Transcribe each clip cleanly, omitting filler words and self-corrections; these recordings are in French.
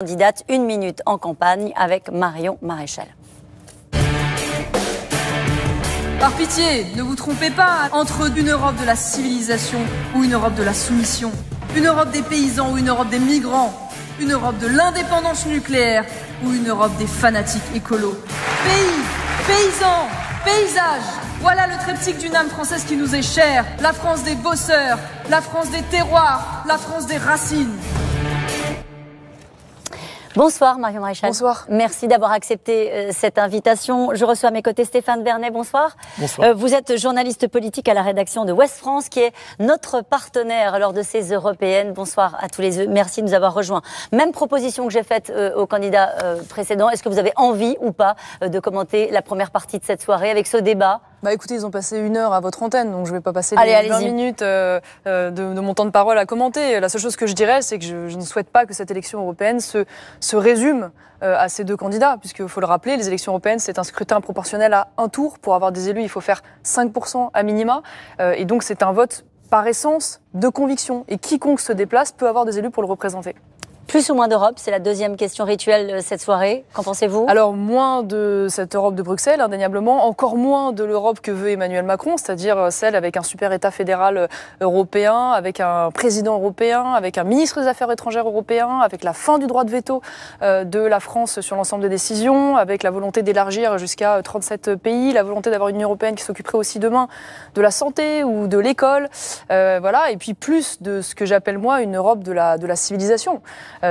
Candidate 1 minute en campagne avec Marion Maréchal. Par pitié, ne vous trompez pas entre une Europe de la civilisation ou une Europe de la soumission, une Europe des paysans ou une Europe des migrants, une Europe de l'indépendance nucléaire ou une Europe des fanatiques écolos. Pays, paysans, paysages, voilà le triptyque d'une âme française qui nous est chère. La France des bosseurs, la France des terroirs, la France des racines. Bonsoir Marion Maréchal. Bonsoir. Merci d'avoir accepté cette invitation. Je reçois à mes côtés Stéphane Vernet. Bonsoir. Bonsoir. Vous êtes journaliste politique à la rédaction de Ouest France, qui est notre partenaire lors de ces européennes. Bonsoir à tous les deux. Merci de nous avoir rejoints. Même proposition que j'ai faite aux candidats précédents. Est-ce que vous avez envie ou pas de commenter la première partie de cette soirée avec ce débat ? Bah écoutez, ils ont passé 1 heure à votre antenne, donc je ne vais pas passer les 20 minutes de mon temps de parole à commenter. La seule chose que je dirais, c'est que je ne souhaite pas que cette élection européenne se résume à ces deux candidats, puisqu'il faut le rappeler, les élections européennes, c'est un scrutin proportionnel à un tour. Pour avoir des élus, il faut faire 5% à minima, et donc c'est un vote par essence de conviction. Et quiconque se déplace peut avoir des élus pour le représenter. Plus ou moins d'Europe, c'est la deuxième question rituelle cette soirée. Qu'en pensez-vous ? Alors, moins de cette Europe de Bruxelles, indéniablement. Encore moins de l'Europe que veut Emmanuel Macron, c'est-à-dire celle avec un super État fédéral européen, avec un président européen, avec un ministre des Affaires étrangères européen, avec la fin du droit de veto de la France sur l'ensemble des décisions, avec la volonté d'élargir jusqu'à 37 pays, la volonté d'avoir une Union européenne qui s'occuperait aussi demain de la santé ou de l'école. Voilà. Et puis plus de ce que j'appelle moi une Europe de la civilisation.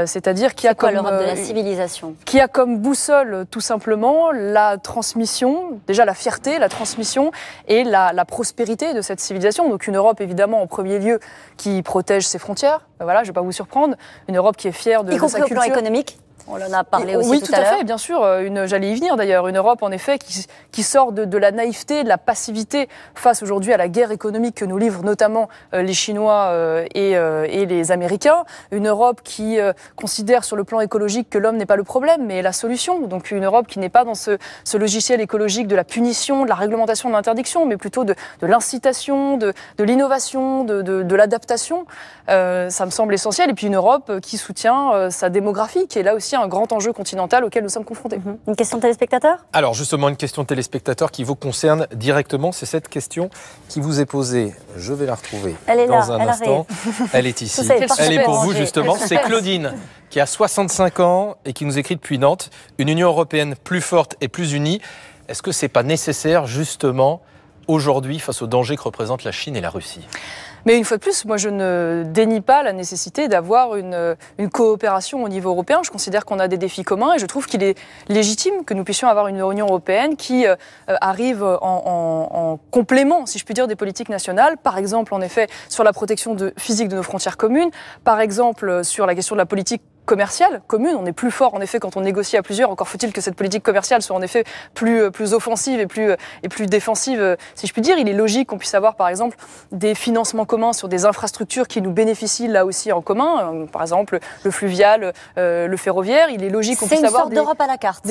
C'est-à-dire qu'il y a comme l'Europe de la civilisation, qui a comme boussole tout simplement la transmission, déjà la fierté, la transmission et la prospérité de cette civilisation. Donc une Europe évidemment en premier lieu qui protège ses frontières. Voilà, je ne vais pas vous surprendre. Une Europe qui est fière de sa culture. Y compris au plan économique. On en a parlé aussi oui, tout à l'heure. Oui, tout à fait, bien sûr. J'allais y venir d'ailleurs. Une Europe, en effet, qui sort de la naïveté, de la passivité face aujourd'hui à la guerre économique que nous livrent notamment les Chinois et les Américains. Une Europe qui considère sur le plan écologique que l'homme n'est pas le problème, mais la solution. Donc une Europe qui n'est pas dans ce logiciel écologique de la punition, de la réglementation, de l'interdiction, mais plutôt de l'incitation, de l'innovation, de l'adaptation. Ça me semble essentiel. Et puis une Europe qui soutient sa démographie, qui est là aussi un grand enjeu continental auquel nous sommes confrontés. Une question de téléspectateur ? Alors justement, une question de téléspectateur qui vous concerne directement. C'est cette question qui vous est posée. Je vais la retrouver dans un instant. Elle est ici. Elle est pour vous justement. C'est Claudine qui a 65 ans et qui nous écrit depuis Nantes. Une Union européenne plus forte et plus unie. Est-ce que c'est pas nécessaire justement aujourd'hui face aux dangers que représentent la Chine et la Russie ? Mais une fois de plus, moi je ne dénie pas la nécessité d'avoir une coopération au niveau européen. Je considère qu'on a des défis communs et je trouve qu'il est légitime que nous puissions avoir une Union européenne qui arrive en complément, si je puis dire, des politiques nationales. Par exemple, en effet, sur la protection physique de nos frontières communes. Par exemple, sur la question de la politique commerciale commune. On est plus fort en effet quand on négocie à plusieurs. Encore faut-il que cette politique commerciale soit en effet plus offensive et plus défensive, si je puis dire. Il est logique qu'on puisse avoir par exemple des financements communs sur des infrastructures qui nous bénéficient là aussi en commun. Par exemple le fluvial, le ferroviaire. Il est logique qu'on puisse avoir c'est une sorte d'Europe à la carte.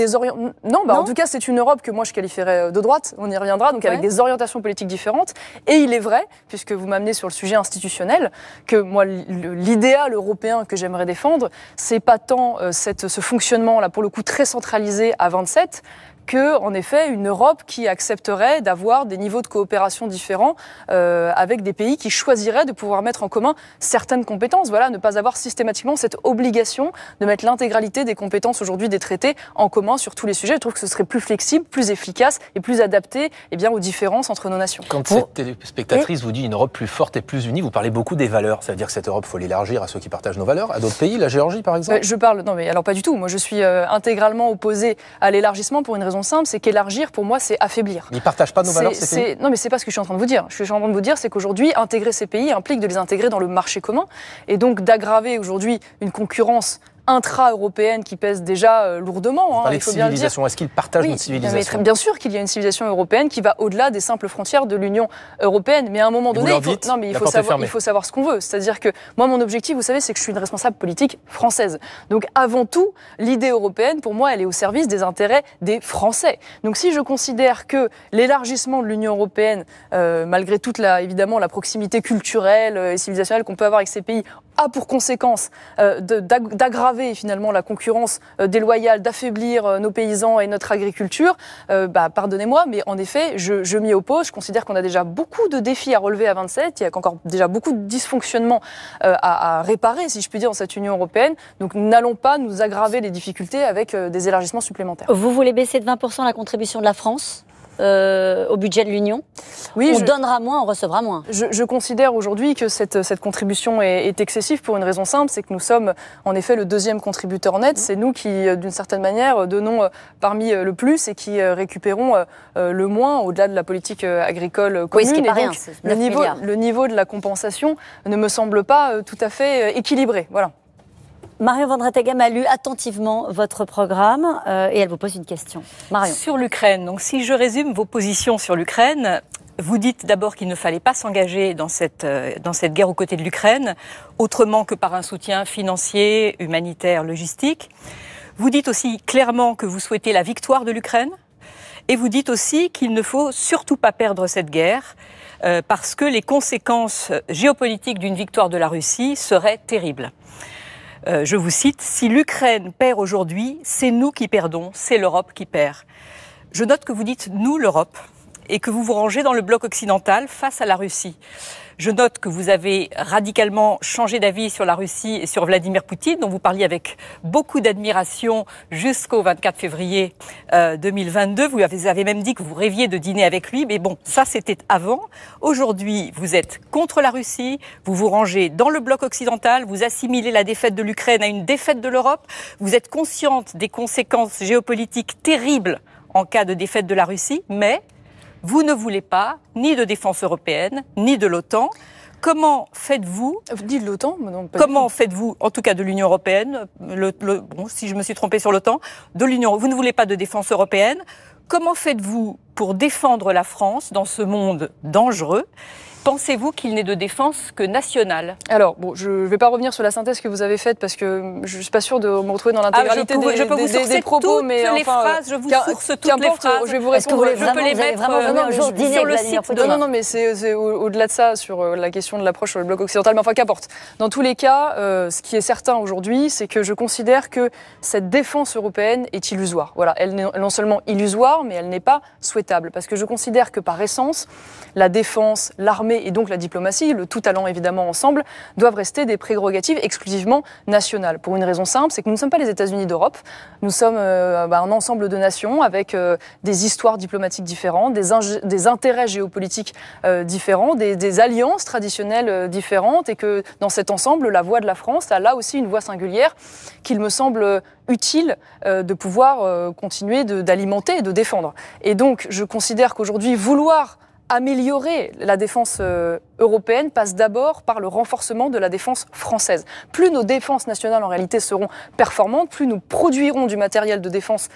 Non, en tout cas c'est une Europe que moi je qualifierais de droite. On y reviendra. Donc avec des orientations politiques différentes. Et il est vrai, puisque vous m'amenez sur le sujet institutionnel, que moi l'idéal européen que j'aimerais défendre, c'est pas tant ce fonctionnement-là, pour le coup, très centralisé à 27, que, en effet, une Europe qui accepterait d'avoir des niveaux de coopération différents avec des pays qui choisiraient de pouvoir mettre en commun certaines compétences. Voilà, ne pas avoir systématiquement cette obligation de mettre l'intégralité des compétences aujourd'hui des traités en commun sur tous les sujets. Je trouve que ce serait plus flexible, plus efficace et plus adapté aux différences entre nos nations. Quand cette téléspectatrice vous dit une Europe plus forte et plus unie, vous parlez beaucoup des valeurs. Ça veut dire que cette Europe, il faut l'élargir à ceux qui partagent nos valeurs, à d'autres pays, la Géorgie par exemple ? Non mais alors pas du tout. Moi je suis intégralement opposée à l'élargissement pour une raison simple, c'est qu'élargir, pour moi, c'est affaiblir. Ils ne partagent pas nos valeurs, ces pays ? Non, mais c'est pas ce que je suis en train de vous dire. Ce que je suis en train de vous dire, c'est qu'aujourd'hui, intégrer ces pays implique de les intégrer dans le marché commun et donc d'aggraver aujourd'hui une concurrence intra-européenne qui pèse déjà lourdement. Vous parlez de civilisation. Est-ce qu'ils partagent notre civilisation ? Bien sûr qu'il y a une civilisation européenne qui va au-delà des simples frontières de l'Union européenne. Mais à un moment donné, il faut savoir ce qu'on veut. C'est-à-dire que moi, mon objectif, vous savez, c'est que je suis une responsable politique française. Donc avant tout, l'idée européenne, pour moi, elle est au service des intérêts des Français. Donc si je considère que l'élargissement de l'Union européenne, malgré toute évidemment la proximité culturelle et civilisationnelle qu'on peut avoir avec ces pays, a pour conséquence d'aggraver finalement la concurrence déloyale, d'affaiblir nos paysans et notre agriculture, pardonnez-moi, mais en effet, je m'y oppose. Je considère qu'on a déjà beaucoup de défis à relever à 27. Il y a encore déjà beaucoup de dysfonctionnements à réparer, si je puis dire, dans cette Union européenne. Donc nous n'allons pas nous aggraver les difficultés avec des élargissements supplémentaires. Vous voulez baisser de 20% la contribution de la France au budget de l'Union? Oui, on donnera moins, on recevra moins. Je considère aujourd'hui que cette contribution est excessive pour une raison simple, c'est que nous sommes en effet le deuxième contributeur net. C'est nous qui, d'une certaine manière, donnons parmi le plus et qui récupérons le moins au-delà de la politique agricole commune. Oui, ce qui n'est pas rien, le niveau de la compensation ne me semble pas tout à fait équilibré. Voilà. Marion Van Rettegem a lu attentivement votre programme et elle vous pose une question. Marion. Sur l'Ukraine, donc si je résume vos positions sur l'Ukraine, vous dites d'abord qu'il ne fallait pas s'engager dans cette guerre aux côtés de l'Ukraine, autrement que par un soutien financier, humanitaire, logistique. Vous dites aussi clairement que vous souhaitez la victoire de l'Ukraine et vous dites aussi qu'il ne faut surtout pas perdre cette guerre parce que les conséquences géopolitiques d'une victoire de la Russie seraient terribles. Je vous cite, « Si l'Ukraine perd aujourd'hui, c'est nous qui perdons, c'est l'Europe qui perd. » Je note que vous dites « nous, l'Europe » et que vous vous rangez dans le bloc occidental face à la Russie. Je note que vous avez radicalement changé d'avis sur la Russie et sur Vladimir Poutine, dont vous parliez avec beaucoup d'admiration jusqu'au 24 février 2022. Vous avez même dit que vous rêviez de dîner avec lui, mais bon, ça c'était avant. Aujourd'hui, vous êtes contre la Russie, vous vous rangez dans le bloc occidental, vous assimilez la défaite de l'Ukraine à une défaite de l'Europe, vous êtes consciente des conséquences géopolitiques terribles en cas de défaite de la Russie, mais vous ne voulez pas ni de défense européenne, ni de l'OTAN. Comment faites-vous... Vous dites de l'OTAN? Comment faites-vous, en tout cas de l'Union européenne, bon, si je me suis trompée sur l'OTAN, de l'Union, vous ne voulez pas de défense européenne. Comment faites-vous pour défendre la France dans ce monde dangereux ? Pensez-vous qu'il n'est de défense que nationale? Alors, bon, je ne vais pas revenir sur la synthèse que vous avez faite parce que je ne suis pas sûre de me retrouver dans l'intégralité des propos. Mais les phrases, je vous source toutes les phrases. Je vais vous répondre. Je peux les mettre sur le site. Non, mais c'est au-delà de ça, sur la question de l'approche sur le bloc occidental. Mais enfin, qu'importe. Dans tous les cas, ce qui est certain aujourd'hui, c'est que je considère que cette défense européenne est illusoire. Voilà, elle est non seulement illusoire, mais elle n'est pas souhaitable. Parce que je considère que par essence, la défense, l'armée et donc la diplomatie, le tout allant évidemment ensemble, doivent rester des prérogatives exclusivement nationales. Pour une raison simple, c'est que nous ne sommes pas les États-Unis d'Europe. Nous sommes un ensemble de nations avec des histoires diplomatiques différentes, des intérêts géopolitiques différents, des alliances traditionnelles différentes, et que dans cet ensemble, la voix de la France a là aussi une voix singulière qu'il me semble utile de pouvoir continuer d'alimenter et de défendre. Et donc, je considère qu'aujourd'hui, vouloir améliorer la défense européenne passe d'abord par le renforcement de la défense française. Plus nos défenses nationales en réalité seront performantes, plus nous produirons du matériel de défense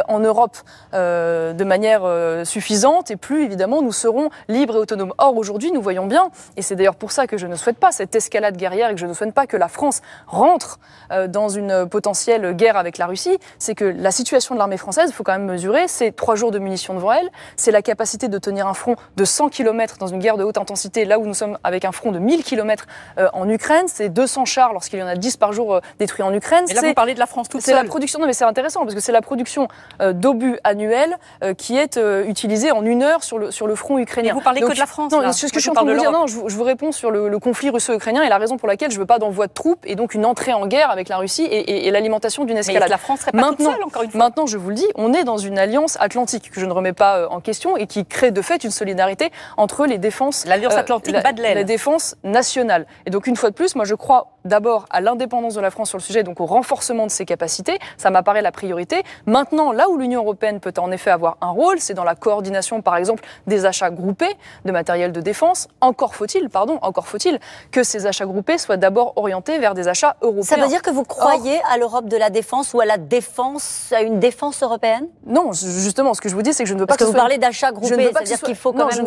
en Europe de manière suffisante, et plus évidemment nous serons libres et autonomes. Or aujourd'hui nous voyons bien, et c'est d'ailleurs pour ça que je ne souhaite pas cette escalade guerrière et que je ne souhaite pas que la France rentre dans une potentielle guerre avec la Russie, c'est que la situation de l'armée française, il faut quand même mesurer, c'est 3 jours de munitions devant elle, c'est la capacité de tenir un front de 100 km dans une guerre de haute intensité, là où nous sommes avec un front de 1000 km en Ukraine, c'est 200 chars lorsqu'il y en a 10 par jour détruits en Ukraine. Et là, vous parlez de la France toute seule. C'est la production, non mais c'est intéressant, parce que c'est la production d'obus annuels qui est utilisée en 1 heure sur le front ukrainien. Et vous parlez que de la France, non, là. Ce que je suis en train de vous dire, non, je vous réponds sur le conflit russo-ukrainien et la raison pour laquelle je ne veux pas d'envoi de troupes et donc une entrée en guerre avec la Russie et l'alimentation d'une escalade. Mais la France serait pas toute seule, encore une fois. Maintenant, je vous le dis, on est dans une alliance atlantique que je ne remets pas en question et qui crée de fait une solidarité entre les défenses... L'Alliance Atlantique bat de l'aile. La défense nationale. Et donc, une fois de plus, moi, je crois d'abord à l'indépendance de la France sur le sujet, donc au renforcement de ses capacités. Ça m'apparaît la priorité. Maintenant, là où l'Union européenne peut en effet avoir un rôle, c'est dans la coordination, par exemple, des achats groupés de matériel de défense. Encore faut-il que ces achats groupés soient d'abord orientés vers des achats européens. Ça veut dire que vous croyez à l'Europe de la défense ou à une défense européenne? Non, justement, ce que je vous dis, c'est que je ne veux pas que vous parlez d'achats groupés, c'est-à-dire qu'il faut quand même je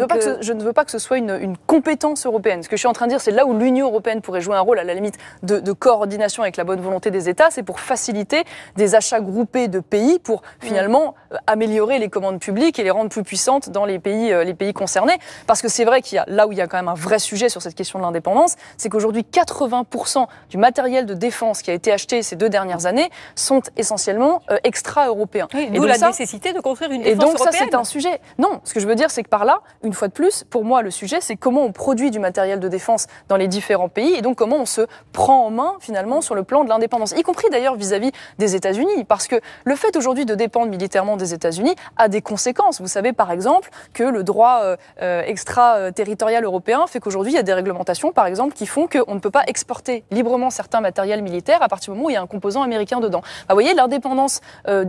ne veux pas que ce soit une compétence européenne. Ce que je suis en train de dire, c'est là où l'Union européenne pourrait jouer un rôle, à la limite, de coordination avec la bonne volonté des États, c'est pour faciliter des achats groupés de pays pour finalement améliorer les commandes publiques et les rendre plus puissantes dans les pays concernés. Parce que c'est vrai qu'il y a là où il y a quand même un vrai sujet sur cette question de l'indépendance, c'est qu'aujourd'hui 80% du matériel de défense qui a été acheté ces 2 dernières années sont essentiellement extra-européens. Oui, d'où la nécessité de construire une défense européenne. Et donc ça, c'est un sujet. Non, ce que je veux dire, c'est que par là, une fois de plus, pour moi, le sujet, c'est comment on produit du matériel de défense dans les différents pays et donc comment on se prend en main, finalement, sur le plan de l'indépendance. Y compris d'ailleurs vis-à-vis des États-Unis. Parce que le fait aujourd'hui de dépendre militairement des États-Unis a des conséquences. Vous savez, par exemple, que le droit extraterritorial européen fait qu'aujourd'hui, il y a des réglementations, par exemple, qui font qu'on ne peut pas exporter librement certains matériels militaires à partir du moment où il y a un composant américain dedans. Vous voyez, l'indépendance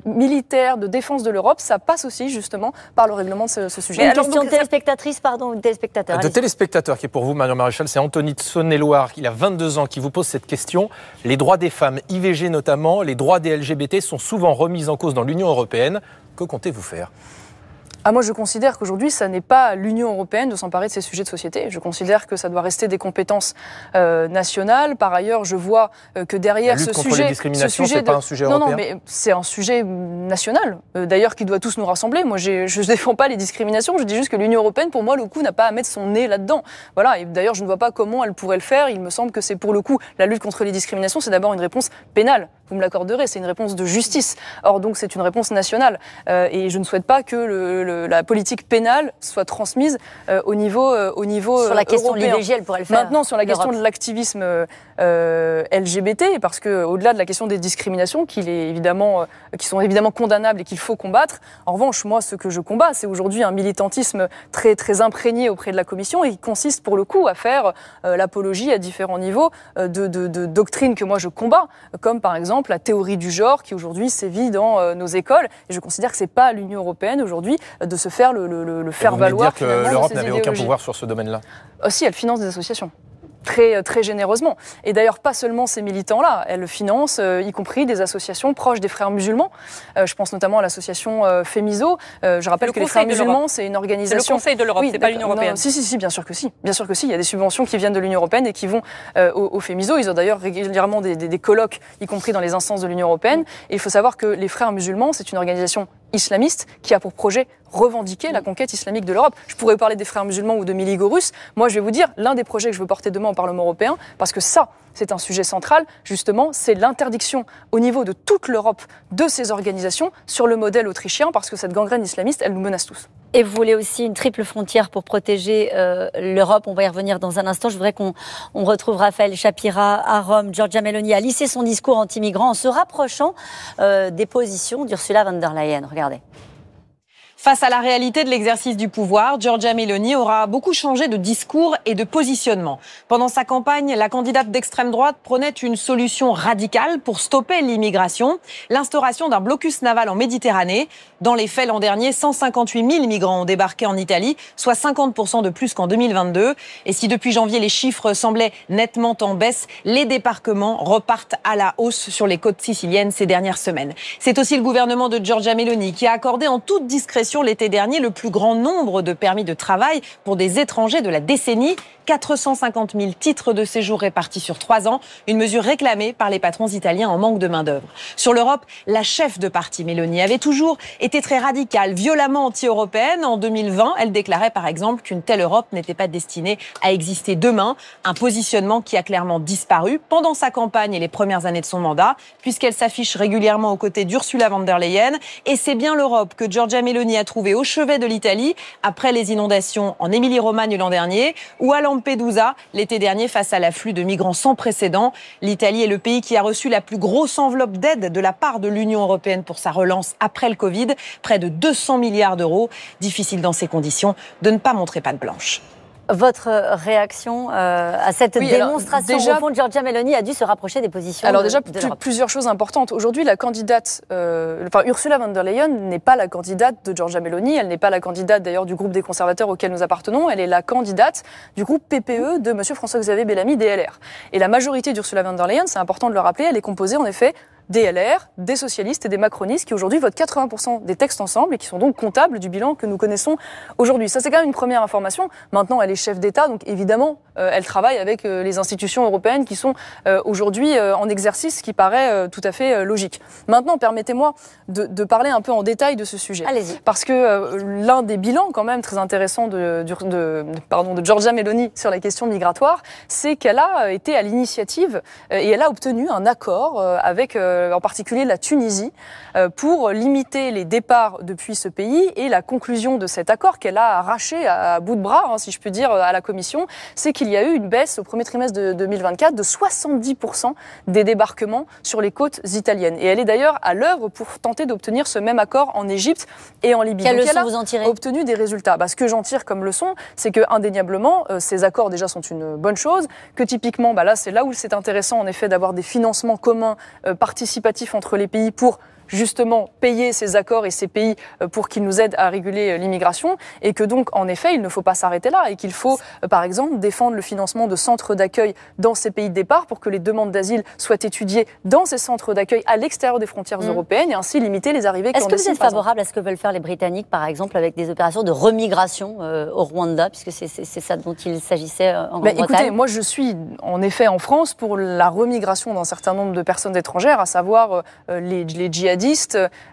militaire, de défense de l'Europe, ça passe aussi justement par le règlement de ce sujet. Une question de téléspectatrice, pardon, de téléspectateur. De téléspectateur qui est pour vous, Marion Maréchal, c'est Anthony de Saône-et-Loire, il a 22 ans, qui vous pose cette question. Les droits des femmes, IVG notamment, les droits des LGBT sont souvent remis en cause dans l'Union européenne. Que comptez-vous faire ? Moi, je considère qu'aujourd'hui, ça n'est pas l'Union européenne de s'emparer de ces sujets de société. Je considère que ça doit rester des compétences nationales. Par ailleurs, je vois que derrière ce sujet... La lutte contre les discriminations, c'est pas un sujet européen ? Non, mais c'est un sujet national, d'ailleurs, qui doit tous nous rassembler. Moi, je ne défends pas les discriminations, je dis juste que l'Union européenne, pour moi, le coup, n'a pas à mettre son nez là-dedans. Voilà, et d'ailleurs, je ne vois pas comment elle pourrait le faire. Il me semble que c'est pour le coup, la lutte contre les discriminations, c'est d'abord une réponse pénale. Vous me l'accorderez, c'est une réponse de justice. Or, donc, c'est une réponse nationale. Et je ne souhaite pas que la politique pénale soit transmise au niveau sur la question européen. de l'IVG, elle pourrait le faire. Maintenant, sur la question de l'activisme LGBT, parce que au-delà de la question des discriminations, qui sont évidemment condamnables et qu'il faut combattre, en revanche, moi, ce que je combats, c'est aujourd'hui un militantisme très, très imprégné auprès de la Commission et qui consiste pour le coup à faire l'apologie à différents niveaux de doctrines que moi je combats, comme par exemple la théorie du genre qui aujourd'hui sévit dans nos écoles. Et je considère que c'est pas à l'Union européenne aujourd'hui de se faire le faire valoir. Vous voulez dire que l'Europe n'avait aucun pouvoir sur ce domaine-là ? Si, elle finance des associations. Très, très généreusement. Et d'ailleurs, pas seulement ces militants-là, elle finance y compris des associations proches des frères musulmans. Je pense notamment à l'association Fémiso. Je rappelle que les frères musulmans, c'est une organisation... C'est le Conseil de l'Europe, c'est pas l'Union européenne. Si, bien sûr que si. Bien sûr que si. Il y a des subventions qui viennent de l'Union européenne et qui vont au Fémiso. Ils ont d'ailleurs régulièrement des colloques, y compris dans les instances de l'Union européenne. Et il faut savoir que les frères musulmans, c'est une organisation islamiste qui a pour projet revendiquer la conquête islamique de l'Europe. Je pourrais parler des frères musulmans ou de Miligorus. Moi, je vais vous dire, l'un des projets que je veux porter demain au Parlement européen, parce que ça, c'est un sujet central, justement, c'est l'interdiction au niveau de toute l'Europe de ces organisations sur le modèle autrichien, parce que cette gangrène islamiste, elle nous menace tous. Et vous voulez aussi une triple frontière pour protéger l'Europe. On va y revenir dans un instant. Je voudrais qu'on retrouve Raphaël Shapira à Rome. Giorgia Meloni a lissé son discours anti-migrants en se rapprochant des positions d'Ursula von der Leyen. Regardez. Face à la réalité de l'exercice du pouvoir, Giorgia Meloni aura beaucoup changé de discours et de positionnement. Pendant sa campagne, la candidate d'extrême droite prônait une solution radicale pour stopper l'immigration, l'instauration d'un blocus naval en Méditerranée. Dans les faits, l'an dernier, 158 000 migrants ont débarqué en Italie, soit 50% de plus qu'en 2022. Et si depuis janvier, les chiffres semblaient nettement en baisse, les débarquements repartent à la hausse sur les côtes siciliennes ces dernières semaines. C'est aussi le gouvernement de Giorgia Meloni qui a accordé en toute discrétion l'été dernier le plus grand nombre de permis de travail pour des étrangers de la décennie. 450 000 titres de séjour répartis sur 3 ans, une mesure réclamée par les patrons italiens en manque de main-d'œuvre. Sur l'Europe, la chef de parti Meloni avait toujours été très radicale, violemment anti-européenne. En 2020, elle déclarait par exemple qu'une telle Europe n'était pas destinée à exister demain, un positionnement qui a clairement disparu pendant sa campagne et les premières années de son mandat, puisqu'elle s'affiche régulièrement aux côtés d'Ursula von der Leyen. Et c'est bien l'Europe que Giorgia Meloni a trouvée au chevet de l'Italie, après les inondations en Émilie-Romagne l'an dernier, ou à Lampedusa l'été dernier face à l'afflux de migrants sans précédent. L'Italie est le pays qui a reçu la plus grosse enveloppe d'aide de la part de l'Union européenne pour sa relance après le Covid, près de 200 milliards d'euros. Difficile dans ces conditions de ne pas montrer patte blanche. Votre réaction à cette démonstration au fond, Giorgia Meloni a dû se rapprocher des positions de l'Europe. Plusieurs choses importantes. Aujourd'hui, la candidate, Ursula von der Leyen n'est pas la candidate de Giorgia Meloni, elle n'est pas la candidate d'ailleurs du groupe des conservateurs auquel nous appartenons, elle est la candidate du groupe PPE de M. François-Xavier Bellamy, DLR. Et la majorité d'Ursula von der Leyen, c'est important de le rappeler, elle est composée en effet des LR, des socialistes et des macronistes qui aujourd'hui votent 80% des textes ensemble et qui sont donc comptables du bilan que nous connaissons aujourd'hui. Ça, c'est quand même une première information. Maintenant, elle est chef d'État, donc évidemment, elle travaille avec les institutions européennes qui sont aujourd'hui en exercice, ce qui paraît tout à fait logique. Maintenant, permettez-moi de parler un peu en détail de ce sujet. Allez-y. Parce que l'un des bilans quand même très intéressant de Giorgia Meloni sur la question migratoire, c'est qu'elle a été à l'initiative et elle a obtenu un accord avec en particulier la Tunisie pour limiter les départs depuis ce pays, et la conclusion de cet accord qu'elle a arraché à bout de bras, si je puis dire, à la Commission, c'est qu'il y a eu une baisse au premier trimestre de 2024 de 70% des débarquements sur les côtes italiennes. Et elle est d'ailleurs à l'œuvre pour tenter d'obtenir ce même accord en Égypte et en Libye. Quelle leçon vous en tirez ? Obtenu des résultats. Ce que j'en tire comme leçon, c'est que indéniablement, ces accords déjà sont une bonne chose, que typiquement, là, c'est là où c'est intéressant en effet d'avoir des financements communs participatifs entre les pays pour justement payer ces accords et ces pays pour qu'ils nous aident à réguler l'immigration, et que donc en effet il ne faut pas s'arrêter là et qu'il faut par exemple défendre le financement de centres d'accueil dans ces pays de départ pour que les demandes d'asile soient étudiées dans ces centres d'accueil à l'extérieur des frontières européennes et ainsi limiter les arrivées clandestines. Est-ce que vous êtes favorable à ce que veulent faire les Britanniques par exemple avec des opérations de remigration au Rwanda, puisque c'est ça dont il s'agissait en Grande-Bretagne ? Écoutez, moi je suis en effet en France pour la remigration d'un certain nombre de personnes étrangères, à savoir les djihadistes,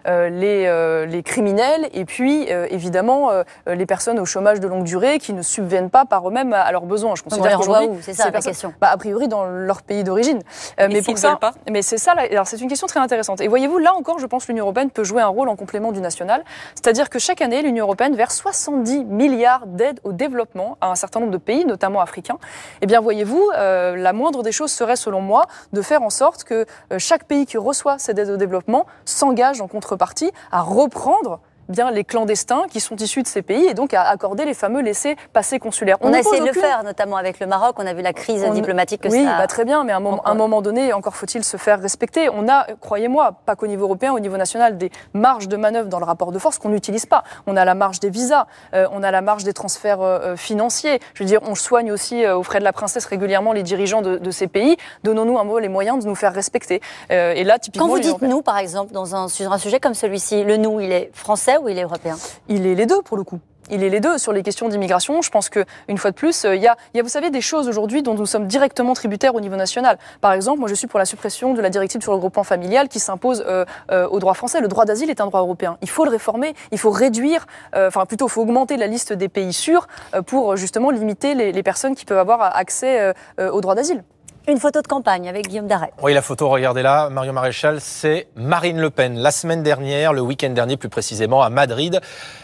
les criminels et puis évidemment les personnes au chômage de longue durée qui ne subviennent pas par eux-mêmes à leurs besoins. Je considère qu'aujourd'hui, c'est ça la question. A priori dans leur pays d'origine. Mais pour ça, mais c'est ça. Alors c'est une question très intéressante. Et voyez-vous, là encore, je pense que l'Union européenne peut jouer un rôle en complément du national. C'est-à-dire que chaque année, l'Union européenne verse 70 milliards d'aides au développement à un certain nombre de pays, notamment africains. Eh bien, voyez-vous, la moindre des choses serait, selon moi, de faire en sorte que chaque pays qui reçoit cette aide au développement s'engage en contrepartie à reprendre bien les clandestins qui sont issus de ces pays et donc à accorder les fameux laissez-passer consulaires. On a essayé de le faire, notamment avec le Maroc. On a vu la crise diplomatique que ça... Oui, très bien, mais à un moment donné, encore faut-il se faire respecter. On a, croyez-moi, pas qu'au niveau européen, au niveau national, des marges de manœuvre dans le rapport de force qu'on n'utilise pas. On a la marge des visas, on a la marge des transferts financiers. Je veux dire, on soigne aussi aux frais de la princesse régulièrement les dirigeants de ces pays. Donnons-nous un mot les moyens de nous faire respecter. Et là, typiquement, quand vous dites nous, par exemple, sur un sujet comme celui-ci, le nous, il est français ou il est européen ? Il est les deux, pour le coup. Il est les deux sur les questions d'immigration. Je pense qu'une fois de plus, il y a, vous savez, des choses aujourd'hui dont nous sommes directement tributaires au niveau national. Par exemple, moi je suis pour la suppression de la directive sur le regroupement familial qui s'impose au droit français. Le droit d'asile est un droit européen. Il faut le réformer, il faut réduire, il faut augmenter la liste des pays sûrs pour justement limiter les personnes qui peuvent avoir accès au droit d'asile. Une photo de campagne avec Guillaume Darret. Oui, la photo, regardez là, Marion Maréchal, c'est Marine Le Pen. La semaine dernière, le week-end dernier plus précisément, à Madrid,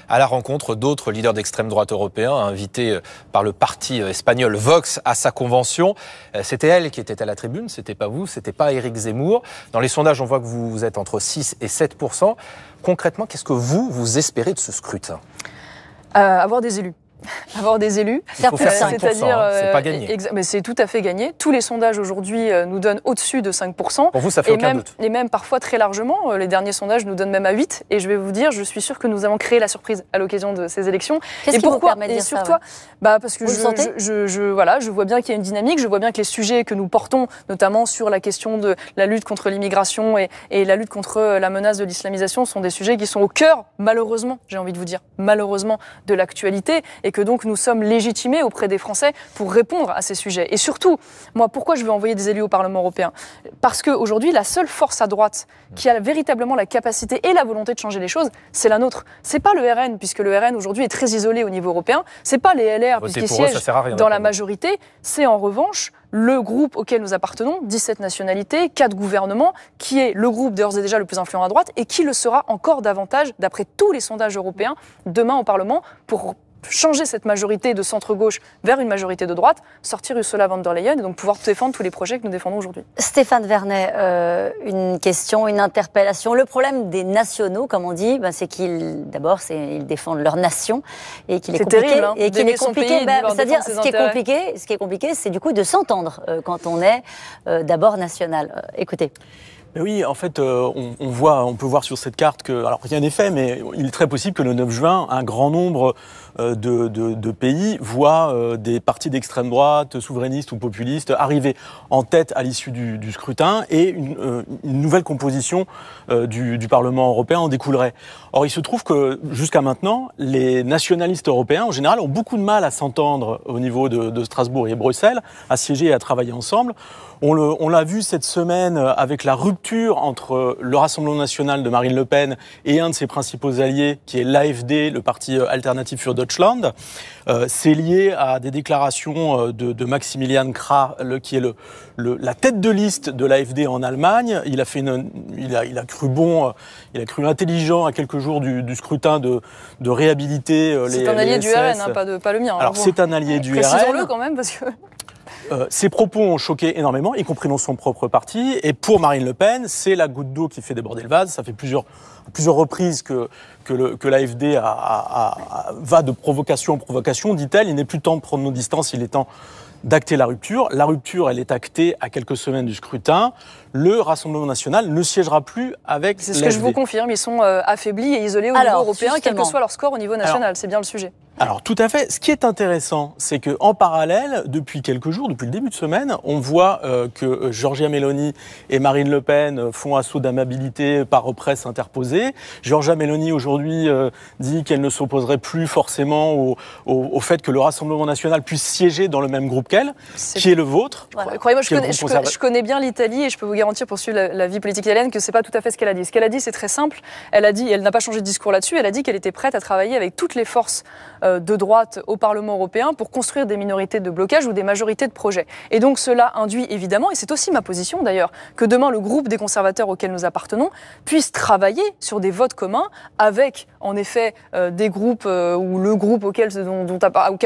à la rencontre d'autres leaders d'extrême droite européens, invités par le parti espagnol Vox à sa convention. C'était elle qui était à la tribune, c'était pas vous, c'était pas Éric Zemmour. Dans les sondages, on voit que vous êtes entre 6 et 7%. Concrètement, qu'est-ce que vous espérez de ce scrutin ? Avoir des élus. Avoir des élus, il faut faire 5%, c'est-à-dire, c'est pas gagné. Mais c'est tout à fait gagné. Tous les sondages aujourd'hui nous donnent au-dessus de 5%. Pour vous, ça fait aucun doute. Et même parfois très largement. Les derniers sondages nous donnent même à 8%. Et je vais vous dire, je suis sûre que nous avons créé la surprise à l'occasion de ces élections. Qu'est-ce qui vous permet de dire ça, parce que je vois bien qu'il y a une dynamique. Je vois bien que les sujets que nous portons, notamment sur la question de la lutte contre l'immigration et la lutte contre la menace de l'islamisation, sont des sujets qui sont au cœur, malheureusement, j'ai envie de vous dire, malheureusement, de l'actualité. Et que donc nous sommes légitimés auprès des Français pour répondre à ces sujets. Et surtout, moi, pourquoi je veux envoyer des élus au Parlement européen ? Parce qu'aujourd'hui, la seule force à droite qui a véritablement la capacité et la volonté de changer les choses, c'est la nôtre. C'est pas le RN, puisque le RN aujourd'hui est très isolé au niveau européen. C'est pas les LR, puisqu'ils siègent dans la majorité. C'est en revanche le groupe auquel nous appartenons, 17 nationalités, 4 gouvernements, qui est le groupe d'ores et déjà le plus influent à droite et qui le sera encore davantage, d'après tous les sondages européens, demain au Parlement, pour changer cette majorité de centre-gauche vers une majorité de droite, sortir Ursula von der Leyen et donc pouvoir défendre tous les projets que nous défendons aujourd'hui. Stéphane Vernet, une question, une interpellation. Le problème des nationaux, comme on dit, c'est qu'ils défendent leur nation et qu'il est compliqué. Terrible, hein, et qu'il est compliqué. C'est-à-dire, ce qui est compliqué, c'est du coup de s'entendre quand on est d'abord national. Écoutez. Mais oui, en fait, on peut voir sur cette carte que, alors rien n'est fait, mais il est très possible que le 9 juin, un grand nombre de pays voient des partis d'extrême droite, souverainistes ou populistes arriver en tête à l'issue du scrutin et une nouvelle composition du Parlement européen en découlerait. Or, il se trouve que jusqu'à maintenant, les nationalistes européens, en général, ont beaucoup de mal à s'entendre au niveau de Strasbourg et Bruxelles, à siéger et à travailler ensemble. On l'a vu cette semaine avec la rupture entre le Rassemblement national de Marine Le Pen et un de ses principaux alliés, qui est l'AfD, le parti Alternative für Deutschland. C'est lié à des déclarations de Maximilian Krah, qui est la tête de liste de l'AfD en Allemagne. Il a cru intelligent à quelques jours du scrutin de réhabiliter les C'est un allié du RN, hein, pas le mien. Alors c'est un allié du RN. Précisons-le quand même parce que... Ces propos ont choqué énormément, y compris dans son propre parti. Et pour Marine Le Pen, c'est la goutte d'eau qui fait déborder le vase. Ça fait plusieurs reprises que l'AfD va de provocation en provocation, dit-elle. Il n'est plus temps de prendre nos distances, il est temps d'acter la rupture. La rupture, elle est actée à quelques semaines du scrutin. Le Rassemblement national ne siégera plus avec l'AfD. C'est ce que je vous confirme, ils sont affaiblis et isolés au niveau européen, quel que soit leur score au niveau national. C'est bien le sujet. Alors tout à fait. Ce qui est intéressant, c'est qu'en parallèle, depuis quelques jours, depuis le début de semaine, on voit que Giorgia Meloni et Marine Le Pen font assaut d'amabilité par presse interposée. Giorgia Meloni aujourd'hui dit qu'elle ne s'opposerait plus forcément au fait que le Rassemblement national puisse siéger dans le même groupe qu'elle, qui est le vôtre. Voilà. Croyez-moi, je connais bien l'Italie et je peux vous garantir pour suivre la vie politique italienne que c'est pas tout à fait ce qu'elle a dit. Ce qu'elle a dit, c'est très simple. Elle a dit, elle n'a pas changé de discours là-dessus. Elle a dit qu'elle était prête à travailler avec toutes les forces de droite au Parlement européen pour construire des minorités de blocage ou des majorités de projets. Et donc cela induit évidemment, et c'est aussi ma position d'ailleurs, que demain le groupe des conservateurs auquel nous appartenons puisse travailler sur des votes communs avec en effet des groupes ou le groupe auquel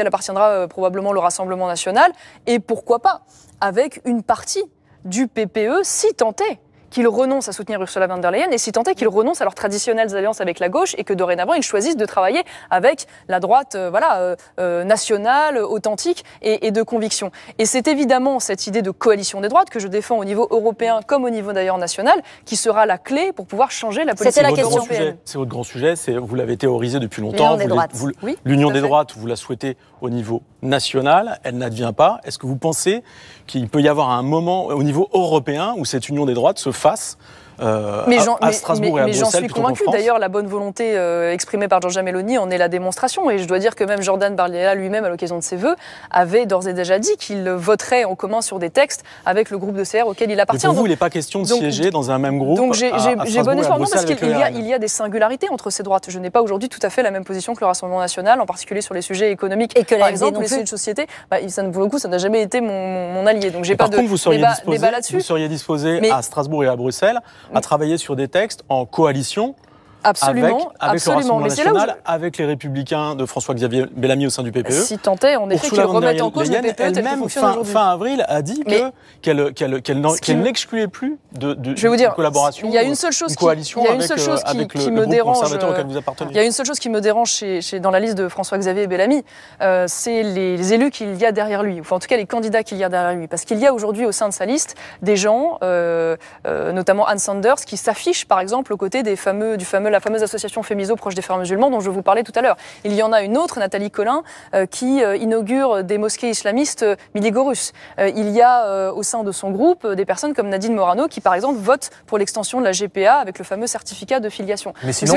appartiendra probablement le Rassemblement national et pourquoi pas avec une partie du PPE si tant est qu'ils renoncent à soutenir Ursula von der Leyen et si tant est qu'ils renoncent à leurs traditionnelles alliances avec la gauche et que dorénavant ils choisissent de travailler avec la droite nationale, authentique et de conviction. Et c'est évidemment cette idée de coalition des droites que je défends au niveau européen comme au niveau d'ailleurs national qui sera la clé pour pouvoir changer la politique européenne. C'est votre grand sujet, vous l'avez théorisé depuis longtemps. L'union des droites, vous la souhaitez au niveau national, elle n'advient pas. Est-ce que vous pensez qu'il peut y avoir un moment au niveau européen où cette union des droites se fasse à Strasbourg et à Bruxelles, j'en suis convaincue. D'ailleurs, la bonne volonté exprimée par Giorgia Meloni en est la démonstration. Et je dois dire que même Jordan Bardella lui-même, à l'occasion de ses vœux, avait d'ores et déjà dit qu'il voterait en commun sur des textes avec le groupe de CR auquel il appartient. Mais pour vous, il n'est pas question de siéger dans un même groupe. Donc j'ai bon espoir, parce qu'il y a des singularités entre ces droites. Je n'ai pas aujourd'hui tout à fait la même position que le Rassemblement national, en particulier sur les sujets économiques. Et que par exemple, les sujets de société, pour le coup, ça n'a jamais été mon allié. Donc j'ai pas de débat là-dessus. Vous seriez disposé à Strasbourg et à Bruxelles à travailler sur des textes en coalition Absolument, avec le Rassemblement national, avec les Républicains de François-Xavier Bellamy au sein du PPE. Si tant est, en effet, qu'ils remettent en cause le PPE tel qu'il fonctionne aujourd'hui. Fin avril, a dit qu'elle n'excluait plus de collaboration, il y a une seule chose qui me dérange. Il y a une seule chose qui me dérange dans la liste de François-Xavier Bellamy, c'est les élus qu'il y a derrière lui, enfin en tout cas les candidats qu'il y a derrière lui, parce qu'il y a aujourd'hui au sein de sa liste des gens, notamment Anne Sanders, qui s'affichent par exemple aux côtés la fameuse association Fémiso proche des Frères musulmans dont je vous parlais tout à l'heure. Il y en a une autre, Nathalie Collin, qui inaugure des mosquées islamistes miligorusses. Il y a au sein de son groupe des personnes comme Nadine Morano qui, par exemple, votent pour l'extension de la GPA avec le fameux certificat de filiation. Mais sinon,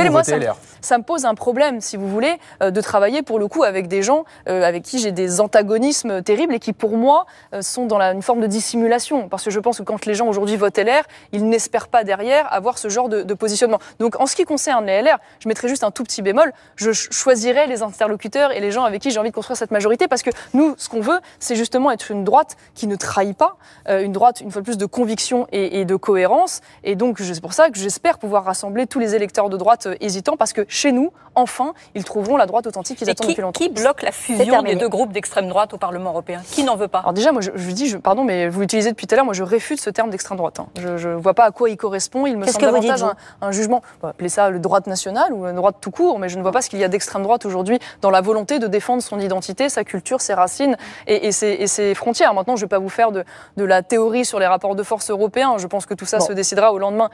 ça me pose un problème, si vous voulez, de travailler pour le coup avec des gens avec qui j'ai des antagonismes terribles et qui, pour moi, sont dans une forme de dissimulation. Parce que je pense que quand les gens aujourd'hui votent LR, ils n'espèrent pas derrière avoir ce genre de positionnement. Donc, en ce qui concerne les LR, je mettrai juste un tout petit bémol, je choisirai les interlocuteurs et les gens avec qui j'ai envie de construire cette majorité parce que nous, ce qu'on veut, c'est justement être une droite qui ne trahit pas, une droite, une fois de plus, de conviction et de cohérence. Et donc, c'est pour ça que j'espère pouvoir rassembler tous les électeurs de droite hésitants parce que chez nous, enfin, ils trouveront la droite authentique qu'ils attendent depuis longtemps. Qui bloque la fusion des deux groupes d'extrême droite au Parlement européen? Qui n'en veut pas? Alors déjà, moi, je dis, pardon, mais vous l'utilisez depuis tout à l'heure, moi, je réfute ce terme d'extrême droite. Je ne vois pas à quoi il correspond. Il me semble davantage un jugement. Appelez ça le droite nationale ou une droite tout court, mais je ne vois pas ce qu'il y a d'extrême droite aujourd'hui dans la volonté de défendre son identité, sa culture, ses racines et ses frontières. Maintenant, je ne vais pas vous faire de la théorie sur les rapports de force européens. Je pense que tout ça se décidera au lendemain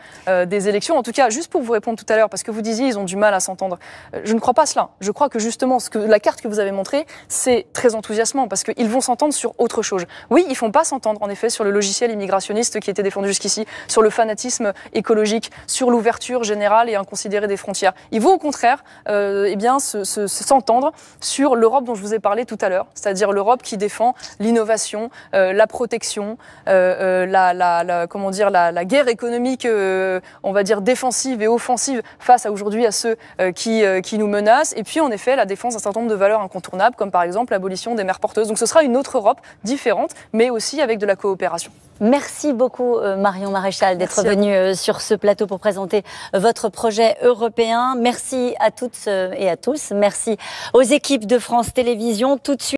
des élections. En tout cas, juste pour vous répondre tout à l'heure, parce que vous disiez ils ont du mal à s'entendre. Je ne crois pas cela. Je crois que justement, la carte que vous avez montrée, c'est très enthousiasmant parce qu'ils vont s'entendre sur autre chose. Oui, ils ne font pas s'entendre, en effet, sur le logiciel immigrationniste qui était défendu jusqu'ici, sur le fanatisme écologique, sur l'ouverture générale et inconsidérée des frontières. Ils vont au contraire s'entendre sur l'Europe dont je vous ai parlé tout à l'heure, c'est-à-dire l'Europe qui défend l'innovation, la protection, comment dire, la guerre économique, on va dire défensive et offensive face aujourd'hui à ceux qui nous menacent. Et puis en effet, la défense d'un certain nombre de valeurs incontournables, comme par exemple l'abolition des mères porteuses. Donc ce sera une autre Europe différente, mais aussi avec de la coopération. Merci beaucoup Marion Maréchal d'être venue sur ce plateau pour présenter votre projet européen. Merci à toutes et à tous. Merci aux équipes de France Télévisions. Tout de suite.